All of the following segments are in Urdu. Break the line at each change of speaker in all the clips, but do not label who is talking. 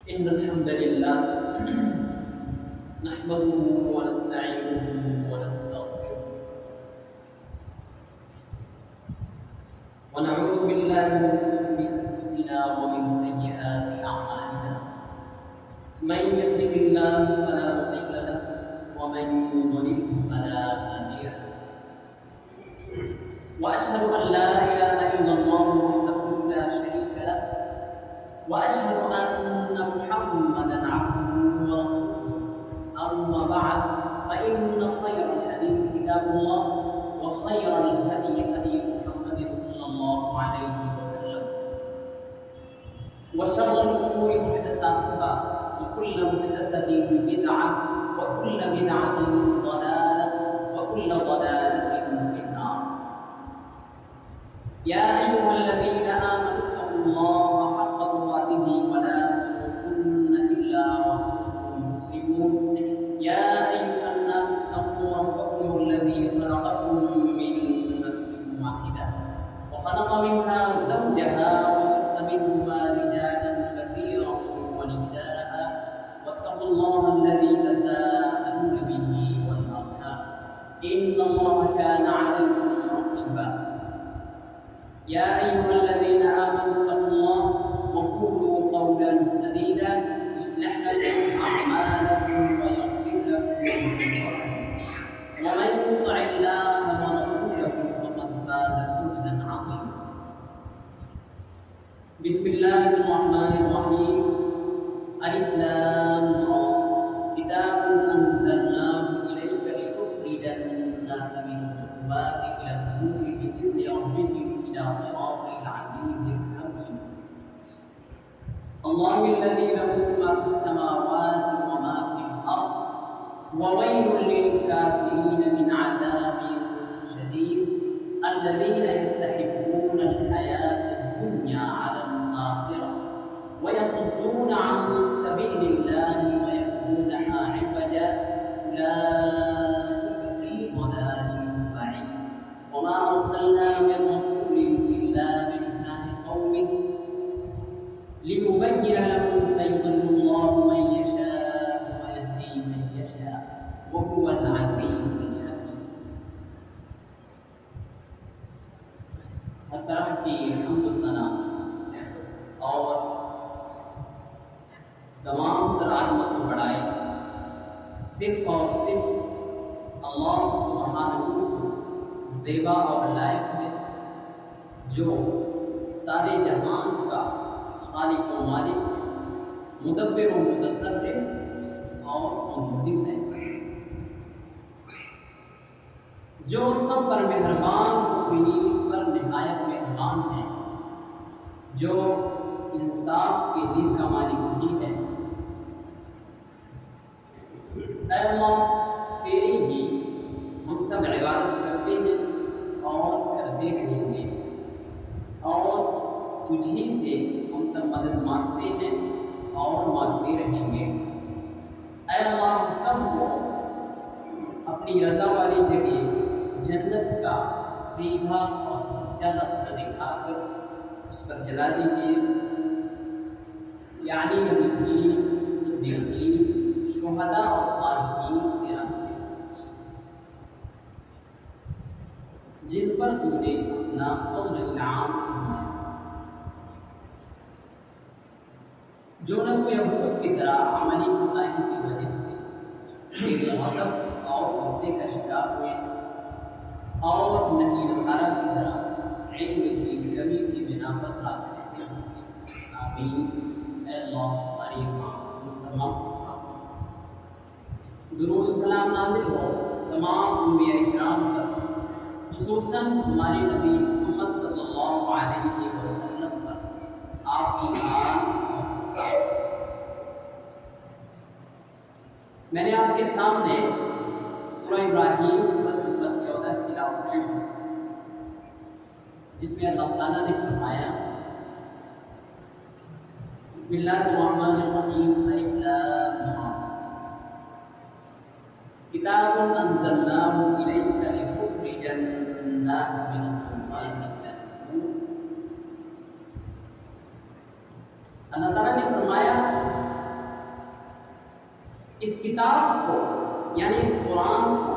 إن الحمد لله نحمده ونستعينه ونستغفره ونعوذ بالله من شرور أنفسنا ومن سيئات أعمالنا من يهده الله فلا مضل له ومن يضلل فلا هادي له وأشهد أن لا إله إلا الله وحده لا شريك له وأشهد أن محمدا عبده ورسوله أما بعد فإن خير الحديث كتاب الله وخير الهدي هدي محمد صلى الله عليه وسلم وشر الأمور محدثاتها وكل محدثة بدعة وكل بدعة ضلالة وكل ضلالة في النار يا أيها الذين آمنوا اتقوا الله حق تقاته ولا تموتن إلا وأنتم مسلمون يا أيها الناس اتقوا ربكم الذي خلقكم من نفس واحدة وخلق منها زوجها وبث منهما رجالا كثيرا ونساء واتقوا الله الذي تساءلون به والأرحام إن الله كان عليكم رقيبا يا أيها الذين آمنوا اتقوا الله وقولوا قولا سديدا يصلح لكم أعمالكم ويغفر لكم ذنوبكم ومن يطع الله ورسوله فقد فاز فوزا عظيما بسم الله الرحمن الرحيم ألف لام را كتاب أنزلناه إليك لتخرج الناس من الظلمات إلى النور بإذن ربهم إلى صراط العزيز الحميد الله الذي له ما في السماوات وما في الأرض وويل للكافرين من عذاب شديد الذين يستحبون الحياة الدنيا على الآخرة ويصدون عن سبيل الله ويبغونها عوجا أولئك في ضلال بعيد وما أرسلنا من رسول إلا بلسان قومه ليبين لهم فيضل الله من يشاء ويهدي من يشاء وهو العزيز الحكيم ہر طرح کی حمد و ثنا اور تمام تر عظمت و بڑائی صرف اور صرف اللہ سبحانہ کو زیبا اور لائق ہے جو سارے جہان کا خالق و مالک مدبر و متصرف اور منظم ہے جو سب پر مہربان مؤمنین پر نہایت مہربان ہے جو انصاف کے دن کا مالک بھی ہے اے اللہ تیری ہی ہم سب عبادت کرتے ہیں اور کرتے رہیں گے اور تجھی سے ہم سب مدد مانگتے ہیں اور مانگتے رہیں گے اے اللہ ہم سب کو اپنی رضا والی جگہ جنت کا سیدھا اور سچا راستہ دکھا کر اس پر چلا دیجیے یعنی نبیین صدیقین شہداء اور صالحین کے راستے جن پر تو نے اپنا فضل انعام فرمایا جو نہ تو یہود کی طرح عملی کوتاہی کی وجہ سے تیرے غضب اور غصے کا شکار ہوئے اور نہ ہی نصارہ کی طرح علم کی کمی کی بنا پر راستے سے آمین اے اللہ ہماری تمام درود و سلام نازل ہو تمام انبیاء کرام پر خصوصاً ہمارے نبی محمد صلی اللہ علیہ وسلم پر آپ کی آن اور اسلام میں نے آپ کے سامنے سورہ ابراہیم سورۃ نمبر 14 کی تلاوت کی جس میں اللہ تعالیٰ نے فرمایا بسم اللہ الرحمن الرحیم الف لام را کتاب انزلناه الیک لتخرج الناس من الظلمات الى النور اللہ تعالیٰ نے فرمایا اس کتاب کو یعنی اس قرآن کو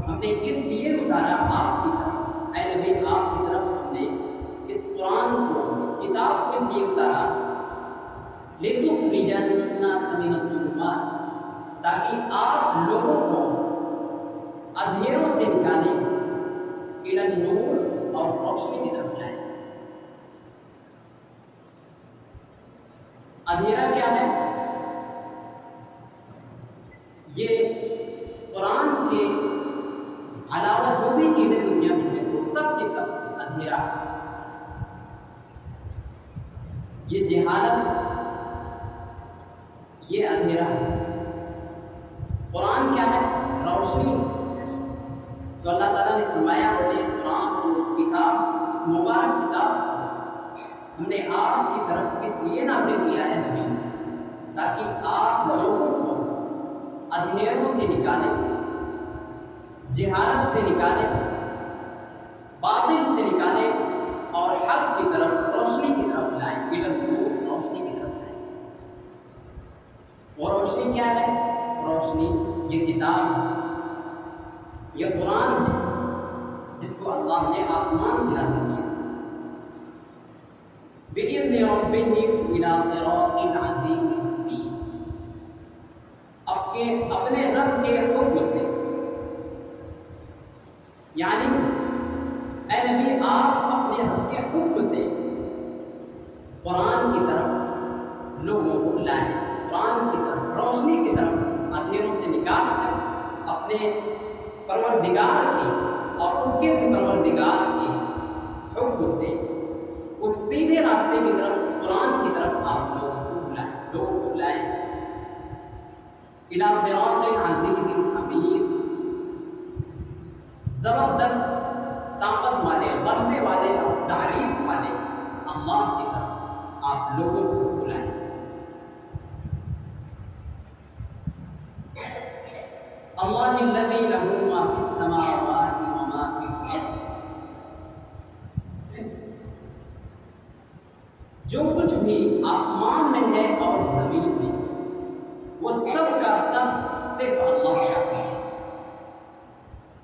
ہم نے اس لیے اتارا آپ کی طرف، اے نبی آپ کی طرف ہم نے اس قرآن کو، اس کتاب کو اس لیے اتارا لِتُخْرِجَ النَّاسَ مِنَ الظُّلُمَاتِ، تاکہ آپ لوگوں کو اندھیروں سے نکالیں اِلَى النُّورِ، اور روشنی کی طرف لائیں۔ اندھیرا کیا ہے؟ یہ قرآن کے علاوہ جو بھی چیزیں دنیا میں ہیں وہ سب کے سب اندھیرا ہے۔ یہ جہالت، یہ اندھیرا ہے۔ قرآن کیا ہے؟ روشنی۔ تو اللہ تعالیٰ نے فرمایا ہم نے اس قرآن کو، اس کتاب، اس مبارک کتاب کو ہم نے آپ کی طرف اس لیے نازل کیا ہے نبی، تاکہ آپ لوگوں کو اندھیروں سے نکالیں، جہالت سے نکالیں، باطل سے نکالیں، اور حق کی طرف، روشنی کی طرف لائیں، روشنی کی طرف لائیں۔ وہ روشنی کیا ہے؟ روشنی یہ کتاب، یہ قرآن ہے جس کو اللہ نے آسمان سے نازل کیا، بِإِذْنِ رَبِّهِمْ إِلَىٰ صِرَاطٍ عَزِيزٍ مُّبِينٍ، اپنے رب کے حکم سے، یعنی اے نبی آپ اپنے رب کے حکم سے قرآن کی طرف لوگوں کو لائیں، قرآن کی طرف، روشنی کی طرف، اندھیروں سے نکال کر اپنے پروردگار کی اور ان کے بھی پروردگار کے حکم سے اس سیدھے راستے کی طرف، اس قرآن کی طرف آپ لوگوں کو لائیں، اِلَىٰ صِرَاطٍ عَزِيزٍ حَمِيدٍ، زبردست، طاقت والے، غلبے والے اور تعریف والے اللہ کی طرف آپ لوگوں کو بلائیں۔ اللہ الذی لہ ما فی السماوات وما فی الارض، جو کچھ بھی آسمان میں ہے اور زمین میں وہ سب کا سب صرف اللہ کا ہے،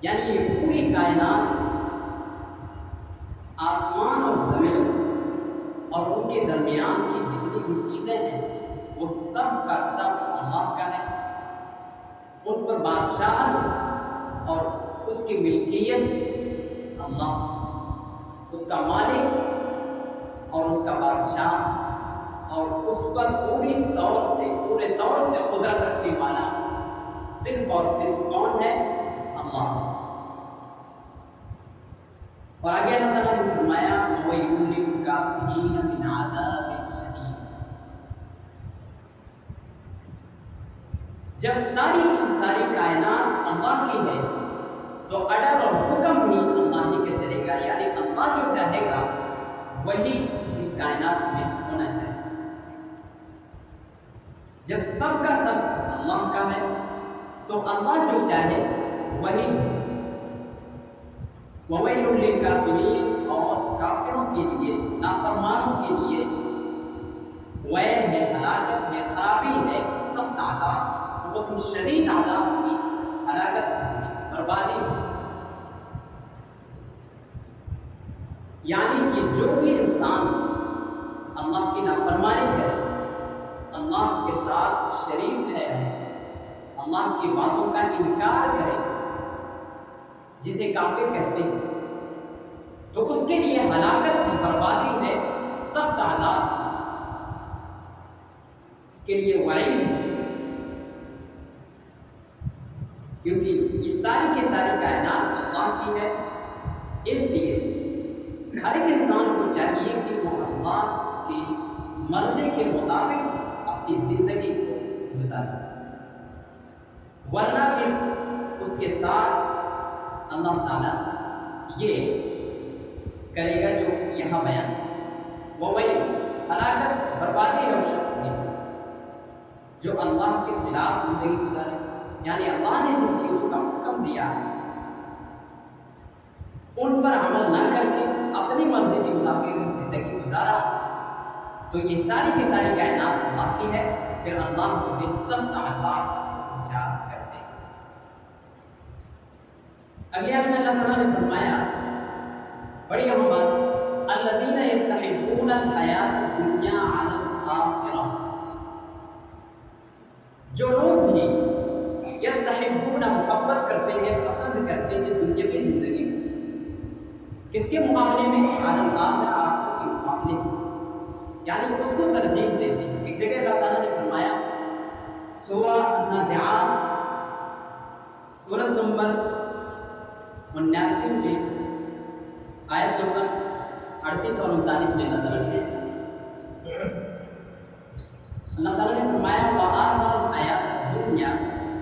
یعنی یہ پوری کائنات، آسمان اور زمین اور ان کے درمیان کی جتنی بھی چیزیں ہیں وہ سب کا سب اللہ کا ہے، ان پر بادشاہت اور اس کی ملکیت اللہ، اس کا مالک اور اس کا بادشاہ، اور اس پر پورے طور سے قدرت رکھنے والا صرف اور صرف کون ہے؟ اللہ۔ اور آگے اللہ تعالیٰ نے فرمایا وَوَيْلٌ لِّلْكَافِرِينَ مِنْ عَذَابٍ شَدِيدٍ، جب ساری کی ساری کائنات اللہ کی ہے تو آرڈر اور حکم بھی اللہ ہی کا چلے گا، یعنی اللہ جو چاہے گا وہی اس کائنات میں ہونا چاہیے۔ جب سب کا سب اللہ کا ہے تو اللہ جو چاہے وہی۔ وَوَيْلٌ لِّلْكَافِرِينَ، اور کافروں کے لیے، نافرمانوں کے لیے ویل ہے، ہلاکت ہے، خرابی ہے، سخت عذاب، بہت شدید عذاب کی، ہلاکت ہے، بربادی ہے۔ یعنی کہ جو بھی انسان اللہ کی نافرمانی کرے، اللہ کے ساتھ شریک ٹھہرے، اللہ کی باتوں کا انکار کرے، جسے کافر کہتے ہیں، تو اس کے لیے ہلاکت ہے، بربادی ہے، سخت عذاب ہے، اس کے لیے وعید ہے، کیونکہ یہ ساری کی ساری کائنات اللہ کی ہے۔ اس لیے ہر ایک انسان کو چاہیے کہ وہ اللہ کی مرضی کے مطابق اپنی زندگی کو گزارے، ورنہ پھر اس کے ساتھ اللہ تعالیٰ یہ کرے گا جو یہاں بیان ہے، وہ وہی ہلاکت، بربادی اور شخص کی جو اللہ کے خلاف زندگی گزارے، یعنی اللہ نے جن چیزوں کا حکم دیا ان پر عمل نہ کر کے اپنی مرضی کے مطابق زندگی گزارا، تو یہ ساری کی ساری کائنات اللہ کی ہے، پھر اللہ تمہیں سخت عذاب سے پہنچا کر دے گا۔ اگلی آیت میں اللہ تعالیٰ نے فرمایا بڑی اہم بات، الذین یستحبون الحیات الدنیا علی الآخرہ، جو لوگ بھی یستحبون محبت کرتے ہیں، پسند کرتے ہیں دنیاوی زندگی کو، کس کے مقابلے میں؟ علی الآخرہ، آخرت کے مقابلے میں، یعنی اس کو ترجیح دیتے ہیں۔ ایک جگہ اللہ تعالیٰ نے فرمایا سورہ النازعات سورت نمبر 79 میں آیت نمبر 38 اور 39 میں اللہ تعالیٰ نے فرمایا وَآخَرَ الْحَيَاةَ الدُّنْيَا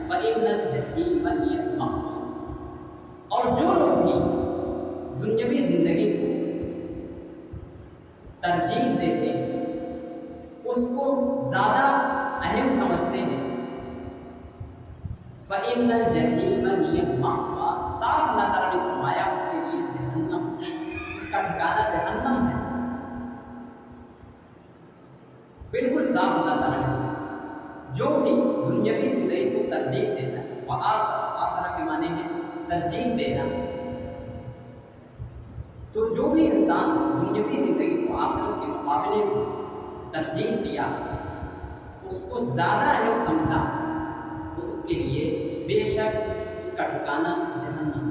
فَإِنَّ الْجَحِيمَ هِيَ الْمَأْوَىٰ، اور جو لوگ بھی دنیاوی زندگی کو ترجیح دیتے ہیں، اس کو زیادہ اہم سمجھتے ہیں، فَإِنَّ الْجَحِيمَ هِيَ الْمَأْوَىٰ، صاف اللہ تعالیٰ نے فرمایا اس کے لیے جہنم، اس کا ٹھکانہ جہنم ہے، بالکل صاف اللہ تعالیٰ نے فرمایا۔ جو بھی دنیاوی زندگی کو ترجیح دیتا ہے، آخرہ کے معنی ہے ترجیح دینا، تو جو بھی انسان دنیاوی زندگی کو آخرت کے مقابلے میں ترجیح دیا، اس کو زیادہ اہم سمجھا، تو اس کے لیے بے شک اس کا ٹھکانہ جہنم۔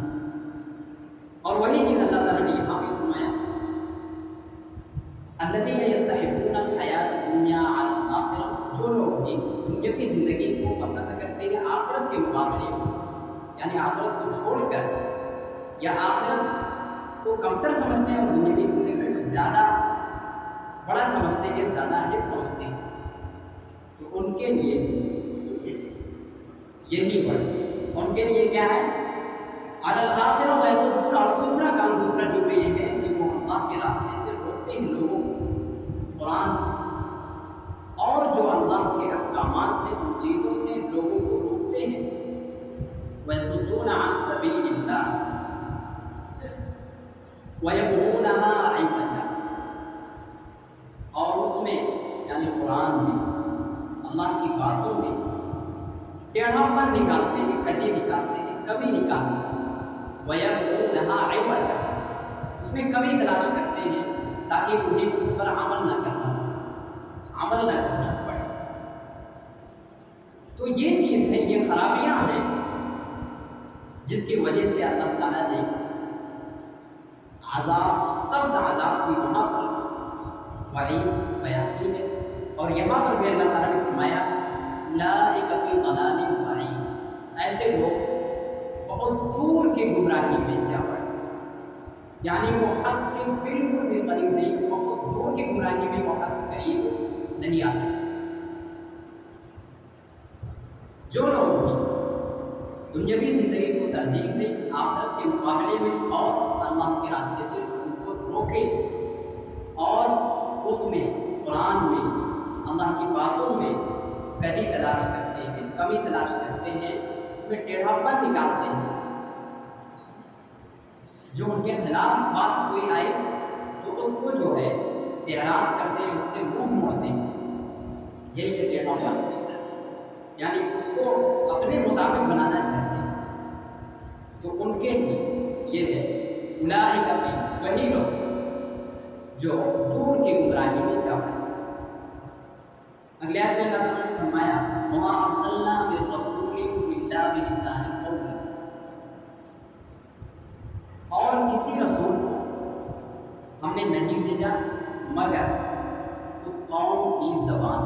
اور وہی چیز اللہ تعالیٰ نے یہاں بھی فرمایا الذین یستحبون الحیاۃ الدنیا علی الآخرہ، جو لوگ بھی دنیاوی زندگی کو پسند کرتے ہیں آخرت کے مقابلے میں، یعنی آخرت کو چھوڑ کر یا آخرت کو کمتر سمجھتے ہیں اور دنیاوی زندگی کو زیادہ بڑا سمجھتے ہیں، زیادہ اہم سمجھتے ہیں، تو ان کے لیے یہی بڑھ، ان کے لیے کیا ہے؟ علی الآخرہ ویسدون، اور دوسرا جو یہ ہے کہ وہ اللہ کے راستے سے روکتے ہیں لوگوں کو قرآن سے، اور جو اللہ کے احکامات ہیں ان چیزوں سے لوگوں کو روکتے ہیں، ویسدون عن سبیل اللہ ویبغونها عوجا، اور اس میں یعنی قرآن میں اللہ کی باتوں میں ٹیڑھا پن نکالتے ہیں، کجی نکالتے ہیں، کمی نکالتے ہیں، وَيَبْغُونَهَا عِوَجًا، اس میں کمی تلاش کرتے ہیں تاکہ انہیں اس پر عمل نہ کرنا پڑے۔ تو یہ چیز ہے، یہ خرابیاں ہیں جس کی وجہ سے اللہ تعالیٰ نے سخت عذاب کی وہاں پر وعید بیان کی ہے، اور یہاں پر بھی اللہ تعالیٰ نے فرمایا اولئک فی ضلال بعید، ایسے لوگ بہت دور کی گمراہی میں جا پڑے، یعنی وہ حق کے بالکل بھی قریب نہیں، بہت دور کی گمراہی میں وہ حق کے قریب نہیں آ سکتے۔ جو لوگ بھی دنیاوی زندگی کو ترجیح دیں آخرت کے مقابلے میں، اور اللہ کے راستے سے ان کو روکیں، اور اس میں قرآن میں اللہ کی باتوں میں کجی تلاش کرتے ہیں، کمی تلاش کرتے ہیں، اس میں ٹیڑھا پن نکالتے ہیں، جو ان کے خلاف بات کوئی آئے تو اس کو جو ہے اعراض کرتے ہیں، اس سے منہ موڑتے ہیں، یہی ہے ٹیڑھا پن، یعنی اس کو اپنے مطابق بنانا چاہتے ہیں، تو ان کے لیے یہ ہے اولئک فی، وہی لوگ جو دور کی گمراہی میں جا پڑے۔ اگلے آیت میں اللہ تعالیٰ نے فرمایا وَمَا أَرْسَلْنَا مِن رَّسُولٍ إِلَّا بِلِسَانِ قَوْمِهِ، اور کسی رسول کو ہم نے نہیں بھیجا مگر اس قوم کی زبان،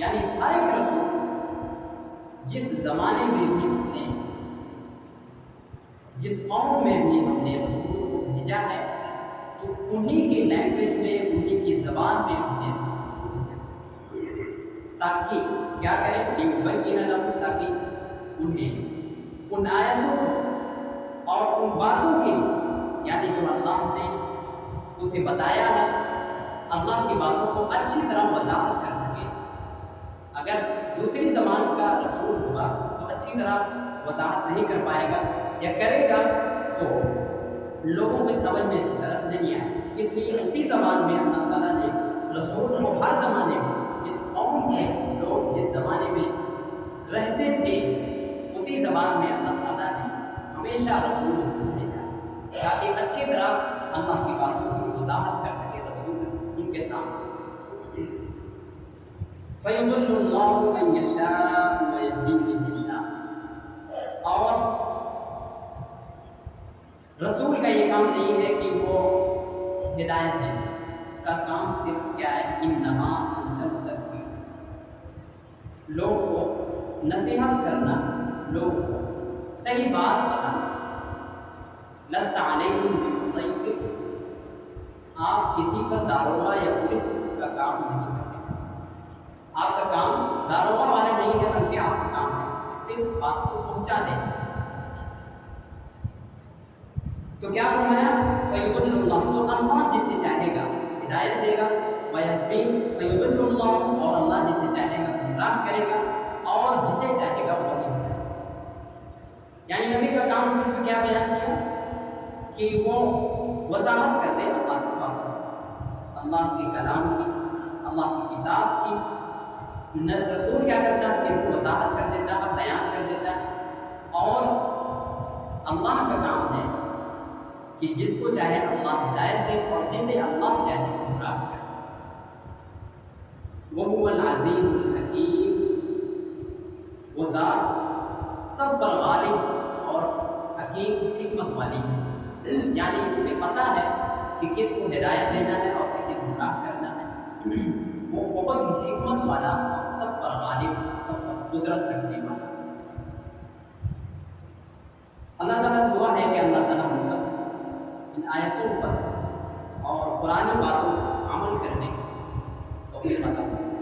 یعنی ہر ایک رسول جس زمانے میں بھی ہم نے، جس قوم میں بھی ہم نے رسول کو بھیجا ہے، تو انہی کی لینگویج میں، انہی کی زبان میں ہم نے بھیجا، تاکہ کیا کریں؟ لِيُبَيِّنَ لَهُمْ، تاکہ انہیں ان آیتوں کو اور ان باتوں کی، یعنی جو اللہ نے اسے بتایا ہے، اللہ کی باتوں کو اچھی طرح وضاحت کر سکے۔ اگر دوسری زبان کا رسول ہوگا تو اچھی طرح وضاحت نہیں کر پائے گا، یا کرے گا تو لوگوں کو سمجھ میں اچھی طرح نہیں آئے، اس لیے اسی زبان میں اللہ تعالیٰ نے رسول کو ہر زمانے میں جس قوم کے لوگ اچھی طرح اللہ کی باتوں کی وضاحت کر سکے رسول ان کے سامنے۔ فَيُضِلُّ اللَّهُ مَن يَشَاءُ وَيَهْدِي مَن يَشَاءُ۔ اور رسول کا یہ کام نہیں ہے کہ وہ ہدایت دے، اس کا کام صرف کیا ہے، انما انت مذکر، لوگوں کو نصیحت کرنا، لوگوں کو صحیح بات بتانا۔ لست علیہم بمسیطر، آپ کسی پر داروغہ یا پولیس کا کام نہیں کرتے، آپ کا کام داروغہ والا نہیں ہے، بلکہ آپ کا کام ہے صرف بات کو پہنچا دیں۔ تو کیا فرمایا، فَيُضِلُّ اللَّهُ، تو اللہ جسے چاہے گا ہدایت دے گا، وَيَهْدِي، فَيُضِلُّ اللَّهُ، اور اللہ جسے چاہے گا گمراہ کرے گا، اور جسے چاہے گا وہی ہدایت۔ یعنی نبی کا کام صرف کیا بیان کیا کہ وہ وضاحت کر دے اللہ کی بات، اللہ کے کلام کی، اللہ کی کتاب کی۔ رسول کیا کرتا ہے، صرف وضاحت کر دیتا ہے، بیان کر دیتا ہے، اور اللہ کا کام ہے کہ جس کو چاہے اللہ ہدایت دے اور جسے اللہ چاہے گمراہ کرے۔ وَهُوَ الْعَزِيزُ الْحَكِيمُ، وہ ذات سب پر غالب اور حکیم حکمت والی ہے، یعنی اسے پتہ ہے کہ کس کو ہدایت دینا ہے اور کسے گمراہ کرنا ہے۔ وہ بہت ہی حکمت والا اور سب پر غالب، سب پر قدرت رکھنے والا۔ اللہ تعالیٰ سے دعا ہے کہ اللہ تعالیٰ ہم سب ان آیتوں پر اور قرآنی باتوں پر عمل کرنے کی توفیق عطا فرمائے،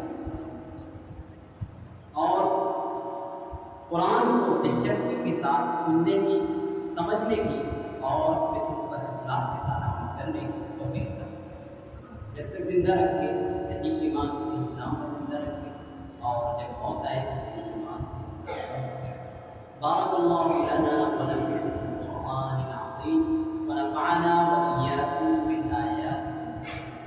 اور قرآن کو دلچسپی کے ساتھ سننے کی، سمجھنے کی، اور پھر اس پر اخلاص کے ساتھ عمل کرنے کی توفیق عطا فرمائے۔ جب تک زندہ رکھے صحیح ایمان سے اسلام پر زندہ رکھے، اور جب موت آئے تو صحیح ایمان سے۔ بارک اللہ لنا ولکم بالقرآن العظیم ونفعنا وإياكم